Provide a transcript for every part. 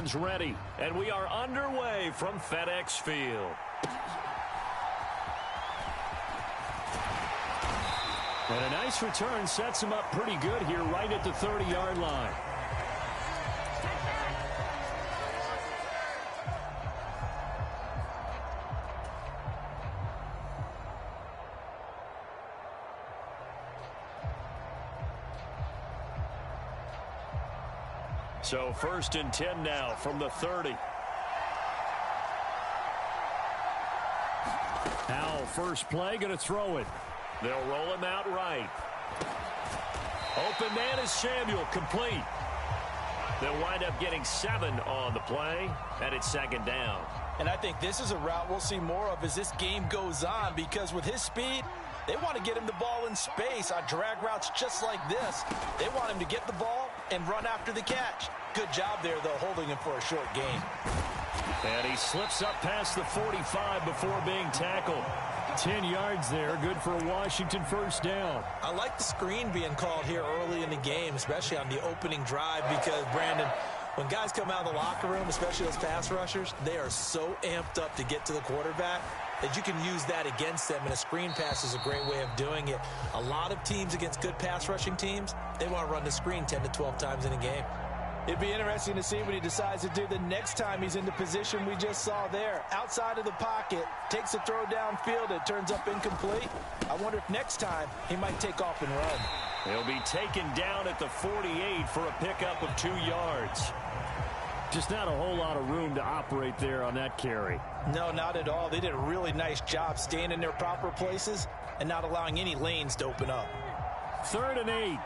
fans ready, and we are underway from FedEx Field. And a nice return sets him up pretty good here right at the 30-yard line. So 1st and 10 now from the 30. Howell, first play, going to throw it. They'll roll him out right. Open man is Samuel, complete. They'll wind up getting 7 on the play, and it's 2nd down. And I think this is a route we'll see more of as this game goes on, because with his speed, they want to get him the ball in space on drag routes just like this. They want him to get the ball and run after the catch. Good job there, though, holding him for a short gain. And he slips up past the 45 before being tackled. 10 yards there, good for a Washington first down. I like the screen being called here early in the game, especially on the opening drive, because, Brandon, when guys come out of the locker room, especially those pass rushers, they are so amped up to get to the quarterback that you can use that against them, and a screen pass is a great way of doing it. A lot of teams against good pass rushing teams, they want to run the screen 10 to 12 times in a game. It'd be interesting to see what he decides to do the next time he's in the position we just saw there. Outside of the pocket, takes a throw downfield, it turns up incomplete. I wonder if next time he might take off and run. He'll be taken down at the 48 for a pickup of 2 yards. Just not a whole lot of room to operate there on that carry. No, not at all. They did a really nice job staying in their proper places and not allowing any lanes to open up. 3rd and 8.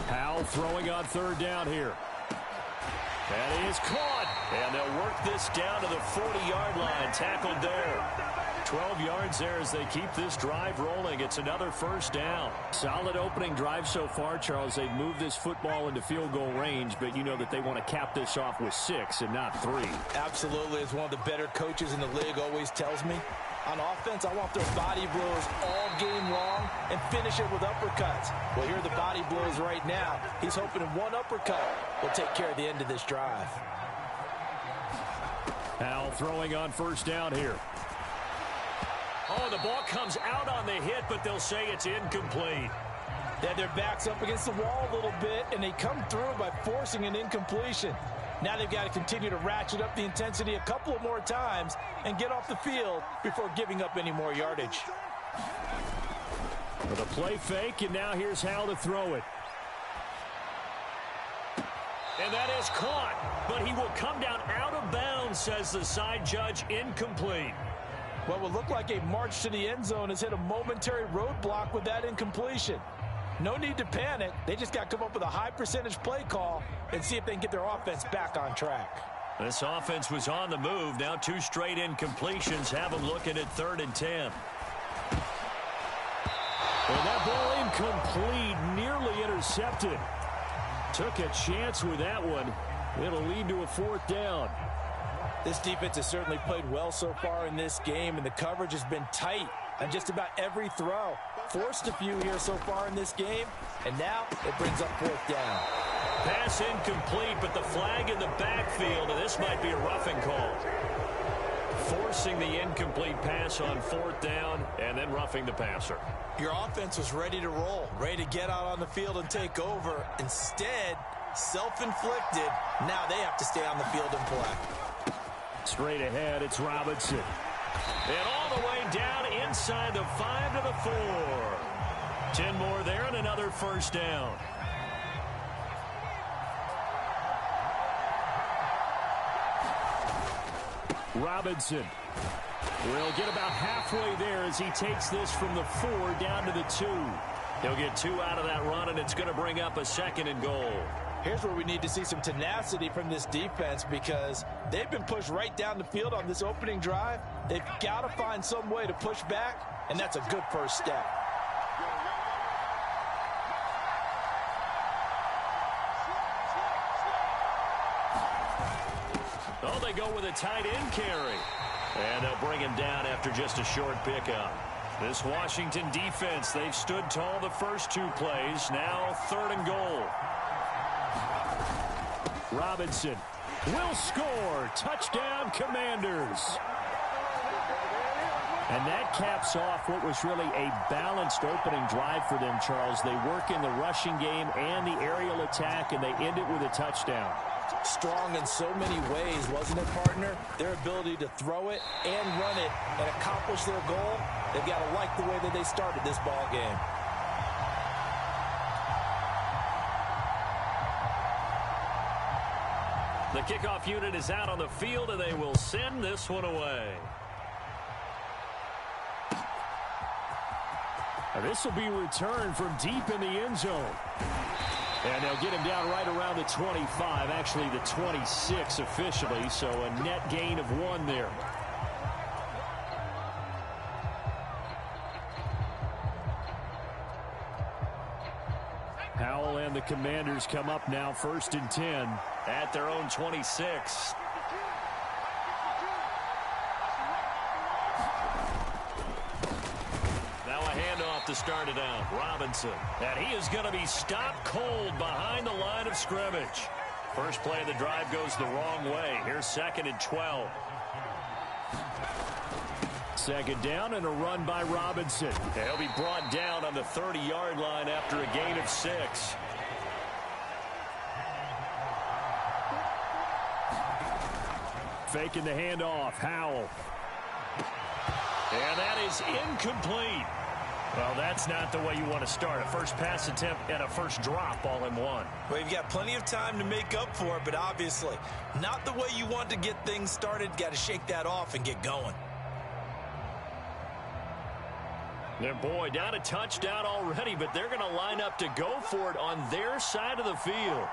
Howell throwing on 3rd down here. That is caught. And they'll work this down to the 40-yard line. Tackled there. 12 yards there as they keep this drive rolling. It's another first down. Solid opening drive so far, Charles. They've moved this football into field goal range, but you know that they want to cap this off with 6 and not 3. Absolutely. As one of the better coaches in the league always tells me, on offense, I want their body blows all game long and finish it with uppercuts. Well, here are the body blows right now. He's hoping one uppercut will take care of the end of this drive. Howell throwing on first down here. Oh, the ball comes out on the hit, but they'll say it's incomplete. They had their backs up against the wall a little bit, and they come through by forcing an incompletion. Now they've got to continue to ratchet up the intensity a couple of more times and get off the field before giving up any more yardage. With a play fake, and now here's Howell to throw it. And that is caught, but he will come down out of bounds, says the side judge, incomplete. What would look like a march to the end zone has hit a momentary roadblock with that incompletion. No need to panic. They just got to come up with a high percentage play call and see if they can get their offense back on track. This offense was on the move. Now 2 straight incompletions have them looking at 3rd and 10. And that ball incomplete, nearly intercepted. Took a chance with that one. It'll lead to a 4th down. This defense has certainly played well so far in this game, and the coverage has been tight on just about every throw. Forced a few here so far in this game, and now it brings up 4th down. Pass incomplete, but the flag in the backfield, and this might be a roughing call. Forcing the incomplete pass on 4th down, and then roughing the passer. Your offense was ready to roll, ready to get out on the field and take over. Instead, self-inflicted, now they have to stay on the field and play. Straight ahead, it's Robinson. And all the way down inside the 5 to the 4. 10 more there and another first down. Robinson will get about halfway there as he takes this from the 4 down to the 2. He'll get 2 out of that run, and it's going to bring up a 2nd and goal. Here's where we need to see some tenacity from this defense, because they've been pushed right down the field on this opening drive. They've got to find some way to push back, and that's a good first step. Oh, they go with a tight end carry. And they'll bring him down after just a short pickup. This Washington defense, they've stood tall the first 2 plays. Now 3rd and goal. Robinson will score. Touchdown, Commanders. And that caps off what was really a balanced opening drive for them, Charles. They work in the rushing game and the aerial attack, and they end it with a touchdown. Strong in so many ways, wasn't it, partner? Their ability to throw it and run it and accomplish their goal, they've got to like the way that they started this ball game. The kickoff unit is out on the field, and they will send this one away. This will be returned from deep in the end zone. And they'll get him down right around the 25, actually the 26 officially, so a net gain of 1 there. Howell and the Commanders come up now 1st and 10 at their own 26. To start it out, Robinson. And he is going to be stopped cold behind the line of scrimmage. First play of the drive goes the wrong way. Here's 2nd and 12. 2nd down and a run by Robinson. And he'll be brought down on the 30-yard line after a gain of 6. Faking the handoff, Howell. And that is incomplete. Well, that's not the way you want to start. A first pass attempt and a first drop all in one. Well, you've got plenty of time to make up for it, but obviously not the way you want to get things started. Got to shake that off and get going. Their boy down a touchdown already, but they're going to line up to go for it on their side of the field.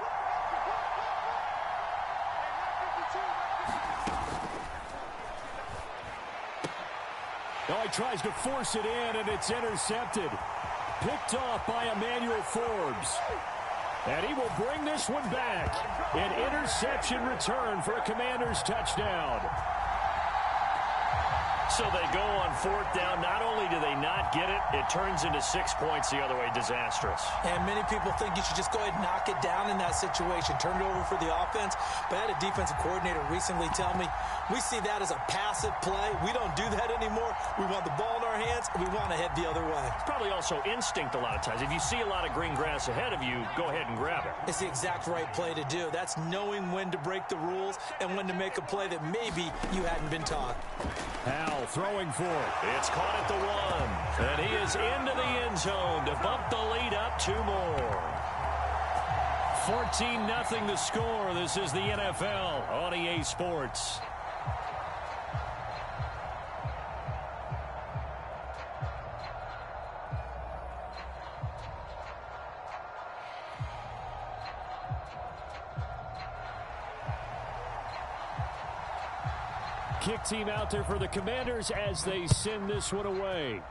Oh, he tries to force it in, and it's intercepted. Picked off by Emmanuel Forbes. And he will bring this one back. An interception return for a Commanders touchdown. So they go on 4th down. Not only do they not get it, it turns into 6 points the other way. Disastrous. And many people think you should just go ahead and knock it down in that situation. Turn it over for the offense. But I had a defensive coordinator recently tell me, we see that as a passive play. We don't do that anymore. We want the ball in our hands, and we want to head the other way. It's probably also instinct a lot of times. If you see a lot of green grass ahead of you, go ahead and grab it. It's the exact right play to do. That's knowing when to break the rules and when to make a play that maybe you hadn't been taught. Howell throwing for it. It's caught at the 1. And he is into the end zone to bump the lead up 2 more. 14-0 the score. This is the NFL on EA Sports. Kick team out there for the Commanders as they send this one away.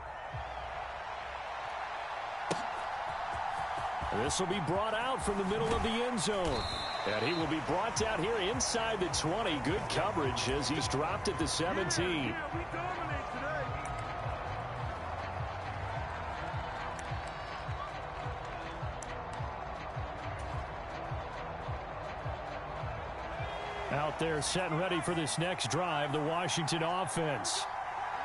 This will be brought out from the middle of the end zone. And he will be brought down here inside the 20. Good coverage as he's dropped at the 17. Out there set and ready for this next drive, the Washington offense.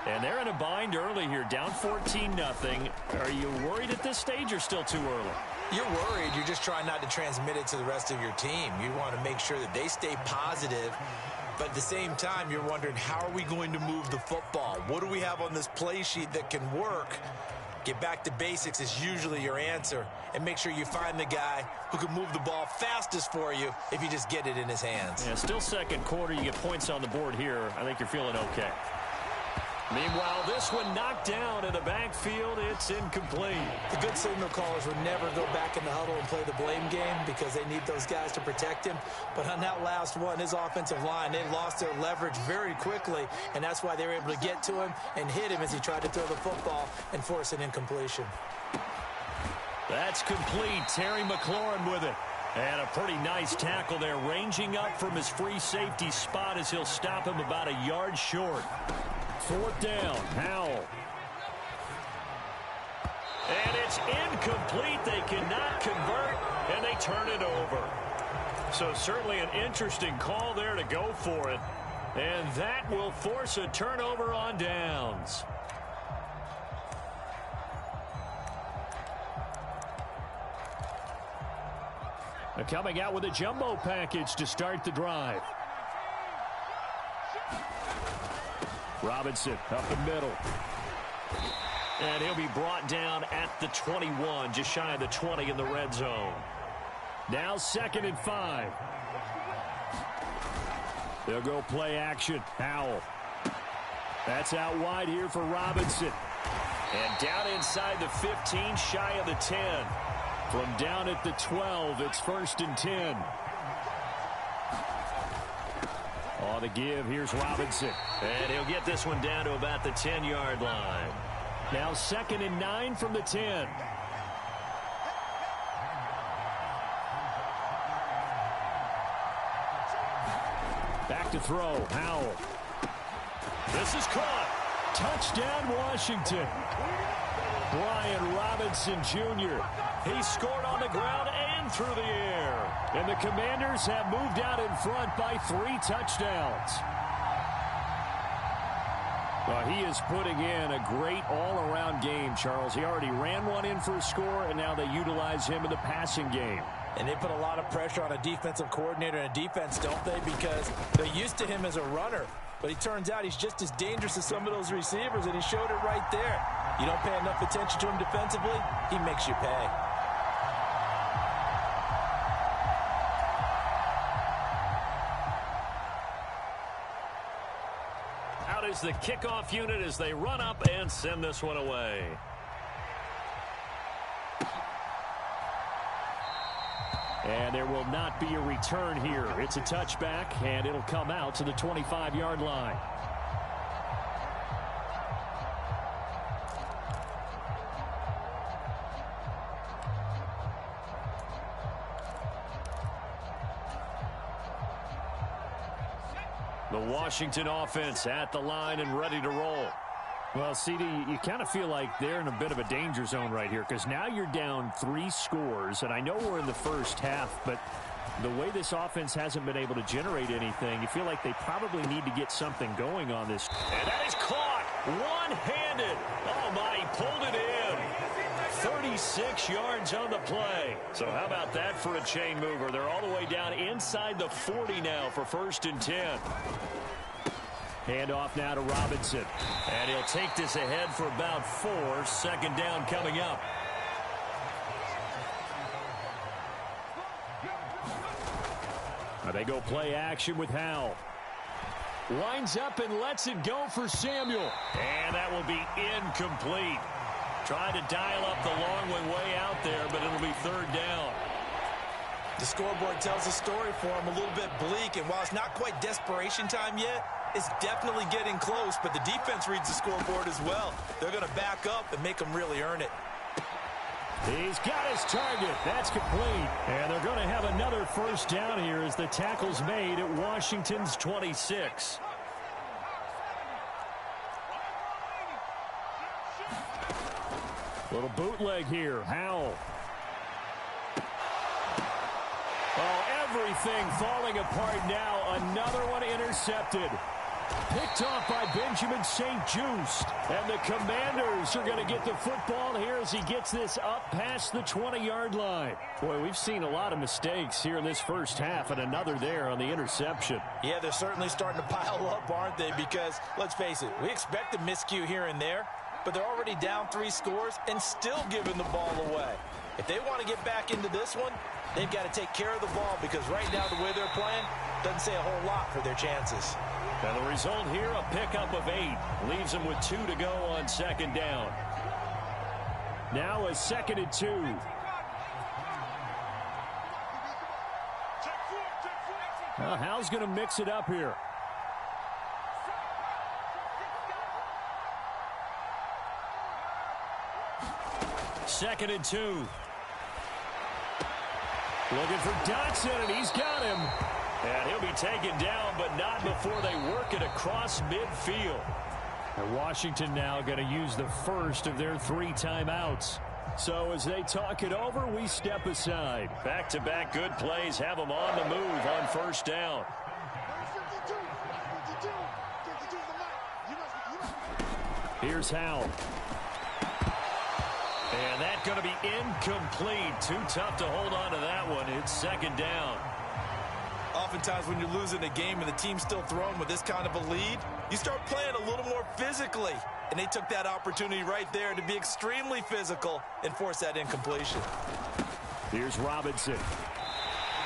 And they're in a bind early here, down 14-0. Are you worried at this stage or still too early? You're worried. You're just trying not to transmit it to the rest of your team. You want to make sure that they stay positive. But at the same time, you're wondering, how are we going to move the football? What do we have on this play sheet that can work? Get back to basics is usually your answer. And make sure you find the guy who can move the ball fastest for you if you just get it in his hands. Yeah, still second quarter. You get points on the board here. I think you're feeling okay. Meanwhile, this one knocked down in the backfield. It's incomplete. The good signal callers would never go back in the huddle and play the blame game because they need those guys to protect him. But on that last one, his offensive line, they lost their leverage very quickly, and that's why they were able to get to him and hit him as he tried to throw the football and force an incompletion. That's complete. Terry McLaurin with it. And a pretty nice tackle there, ranging up from his free safety spot as he'll stop him about a yard short. 4th down, Howell. And it's incomplete. They cannot convert, and they turn it over. So certainly an interesting call there to go for it. And that will force a turnover on downs. They're coming out with a jumbo package to start the drive. Robinson up the middle. And he'll be brought down at the 21, just shy of the 20 in the red zone. Now 2nd and 5. They'll go play action. Howell. That's out wide here for Robinson. And down inside the 15, shy of the 10. From down at the 12, it's 1st and 10. On the give, here's Robinson. And he'll get this one down to about the 10-yard line. Now 2nd and 9 from the 10. Back to throw. Howell. This is caught. Touchdown, Washington. Brian Robinson Jr. He scored on the ground and through the air. And the Commanders have moved out in front by 3 touchdowns. Well, he is putting in a great all-around game, Charles. He already ran one in for a score, and now they utilize him in the passing game. And they put a lot of pressure on a defensive coordinator and a defense, don't they? Because they're used to him as a runner. But it turns out he's just as dangerous as some of those receivers, and he showed it right there. You don't pay enough attention to him defensively, he makes you pay. Out is the kickoff unit as they run up and send this one away. And there will not be a return here. It's a touchback, and it'll come out to the 25-yard line. The Washington offense at the line and ready to roll. Well, CD, you kind of feel like they're in a bit of a danger zone right here because now you're down 3 scores, and I know we're in the first half, but the way this offense hasn't been able to generate anything, you feel like they probably need to get something going on this. And that is caught one-handed. Oh, my, he pulled it in. 36 yards on the play. So how about that for a chain mover? They're all the way down inside the 40 now for 1st and 10. Handoff now to Robinson. And he'll take this ahead for about 4. 2nd down coming up. Now they go play action with Howell. Lines up and lets it go for Samuel. And that will be incomplete. Trying to dial up the long one way out there, but it'll be 3rd down. The scoreboard tells a story for him, a little bit bleak, and while it's not quite desperation time yet, it's definitely getting close, but the defense reads the scoreboard as well. They're going to back up and make them really earn it. He's got his target. That's complete. And they're going to have another 1st down here as the tackle's made at Washington's 26. Little bootleg here. Howell. Oh, everything falling apart now. Another one intercepted. Picked off by Benjamin St-Juste. And the Commanders are going to get the football here as he gets this up past the 20-yard line. Boy, we've seen a lot of mistakes here in this first half, and another there on the interception. Yeah, they're certainly starting to pile up, aren't they? Because, let's face it, we expect a miscue here and there, but they're already down 3 scores and still giving the ball away. If they want to get back into this one, they've got to take care of the ball because right now the way they're playing doesn't say a whole lot for their chances. And the result here, a pickup of 8. Leaves them with 2 to go on 2nd down. Now a 2nd and 2. Well, Howell's going to mix it up here. Second and 2. Looking for Dotson, and he's got him. And he'll be taken down, but not before they work it across midfield. And Washington now going to use the first of their 3 timeouts. So as they talk it over, we step aside. Back-to-back good plays have them on the move on first down. Here's Howell. And that's going to be incomplete. Too tough to hold on to that one. It's second down. Oftentimes when you're losing a game and the team's still throwing with this kind of a lead, you start playing a little more physically. And they took that opportunity right there to be extremely physical and force that incompletion. Here's Robinson.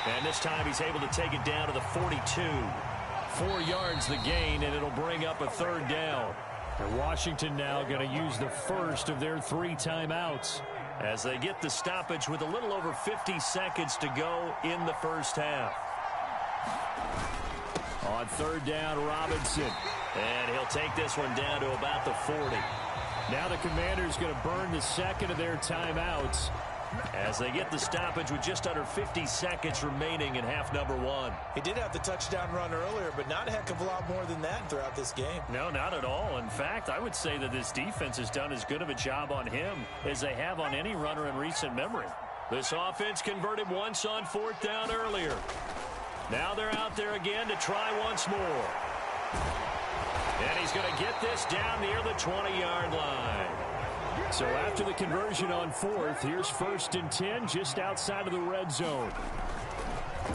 And this time he's able to take it down to the 42. 4 yards the gain, and it'll bring up a third down. And Washington now going to use the first of their 3 timeouts as they get the stoppage with a little over 50 seconds to go in the first half. On third down, Robinson. And he'll take this one down to about the 40. Now the Commanders going to burn the second of their timeouts as they get the stoppage with just under 50 seconds remaining in half number 1. He did have the touchdown run earlier, but not a heck of a lot more than that throughout this game. No, not at all. In fact, I would say that this defense has done as good of a job on him as they have on any runner in recent memory. This offense converted once on 4th down earlier. Now they're out there again to try once more. And he's going to get this down near the 20-yard line. So after the conversion on 4th, here's 1st and 10 just outside of the red zone.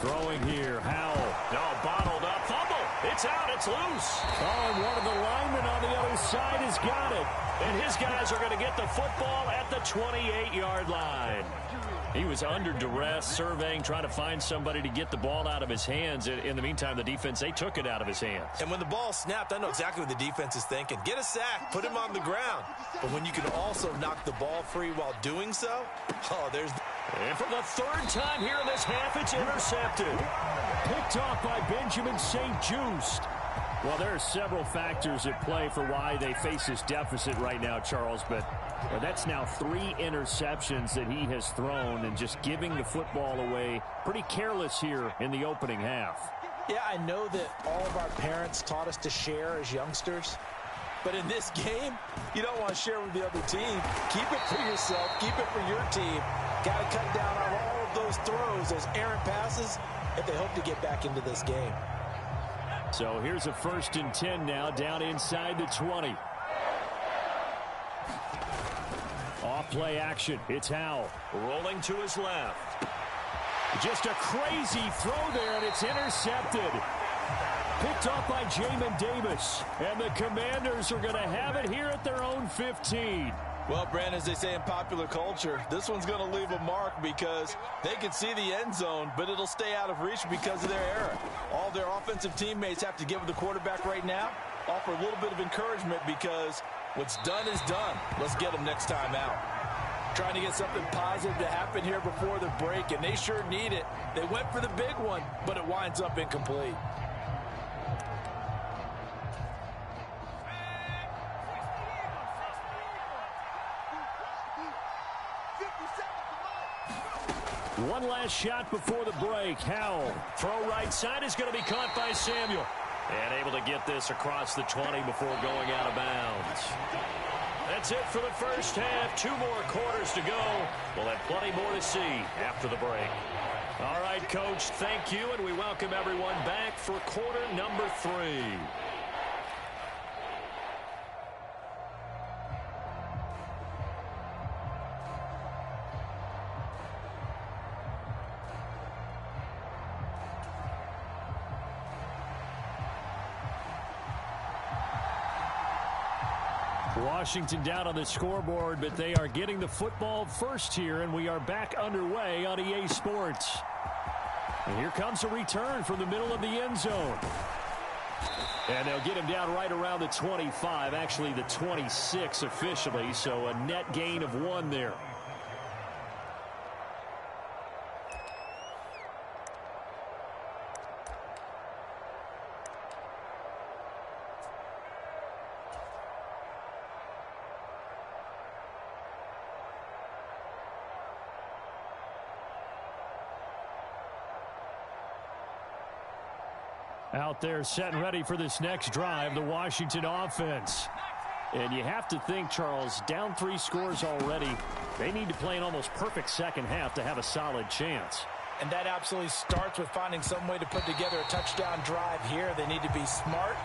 Throwing here, Howell. No, bottled up. Fumble. It's out. It's loose. Oh, and one of the linemen on the other side has got it. And his guys are going to get the football at the 28-yard line. He was under duress, surveying, trying to find somebody to get the ball out of his hands. In the meantime, the defense, they took it out of his hands. And when the ball snapped, I know exactly what the defense is thinking. Get a sack, put him on the ground. But when you can also knock the ball free while doing so, oh, there's... And for the 3rd time here in this half, it's intercepted. Picked off by Benjamin St. Just. Well, there are several factors at play for why they face this deficit right now, Charles, but that's now 3 interceptions that he has thrown and just giving the football away pretty careless here in the opening half. Yeah, I know that all of our parents taught us to share as youngsters, but in this game, you don't want to share with the other team. Keep it for yourself. Keep it for your team. Got to cut down on all of those throws, those errant passes, if they hope to get back into this game. So here's a 1st and 10 now, down inside the 20. Off play action. It's Howell. Rolling to his left. Just a crazy throw there, and it's intercepted. Picked off by Jamin Davis. And the Commanders are going to have it here at their own 15. Well, Brandon, as they say in popular culture, this one's going to leave a mark because they can see the end zone, but it'll stay out of reach because of their error. All their offensive teammates have to give the quarterback right now, offer a little bit of encouragement because what's done is done. Let's get them next time out. Trying to get something positive to happen here before the break, and they sure need it. They went for the big one, but it winds up incomplete. One last shot before the break. Howell. Throw right side is going to be caught by Samuel. And able to get this across the 20 before going out of bounds. That's it for the first half. 2 more quarters to go. We'll have plenty more to see after the break. All right, Coach, thank you, and we welcome everyone back for quarter number 3. Washington down on the scoreboard, but they are getting the football first here, and we are back underway on EA Sports. And here comes a return from the middle of the end zone. And they'll get him down right around the 25, actually the 26 officially, so a net gain of 1 there. Out there set and ready for this next drive, the Washington offense. And you have to think, Charles, down 3 scores already. They need to play an almost perfect second half to have a solid chance. And that absolutely starts with finding some way to put together a touchdown drive here. They need to be smart,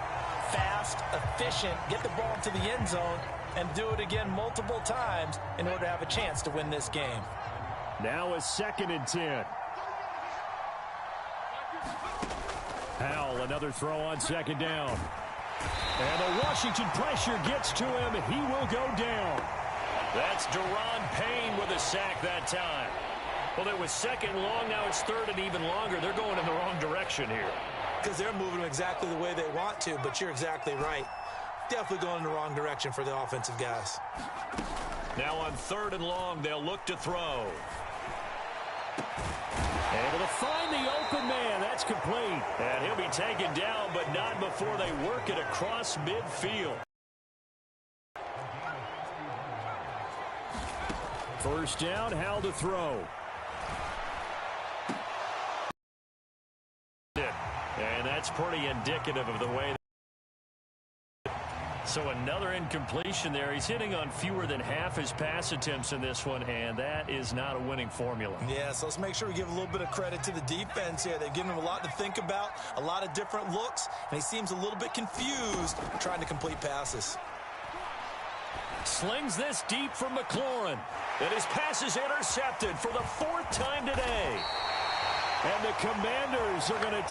fast, efficient, get the ball into the end zone, and do it again multiple times in order to have a chance to win this game. Now a 2nd and 10. Howell, another throw on 2nd down. And the Washington pressure gets to him. He will go down. That's Daron Payne with a sack that time. Well, it was 2nd long. Now it's 3rd and even longer. They're going in the wrong direction here. Because they're moving exactly the way they want to, but you're exactly right. Definitely going in the wrong direction for the offensive guys. Now on 3rd and long, they'll look to throw. Able to find the open man. That's complete. And he'll be taken down, but not before they work it across midfield. 1st down, Howell to throw. And that's pretty indicative of the way. So another incompletion there. He's hitting on fewer than half his pass attempts in this one, and that is not a winning formula. Yeah, so let's make sure we give a little bit of credit to the defense here. They've given him a lot to think about, a lot of different looks, and he seems a little bit confused trying to complete passes. Slings this deep for McLaurin. And his pass is intercepted for the 4th time today. And the Commanders are going to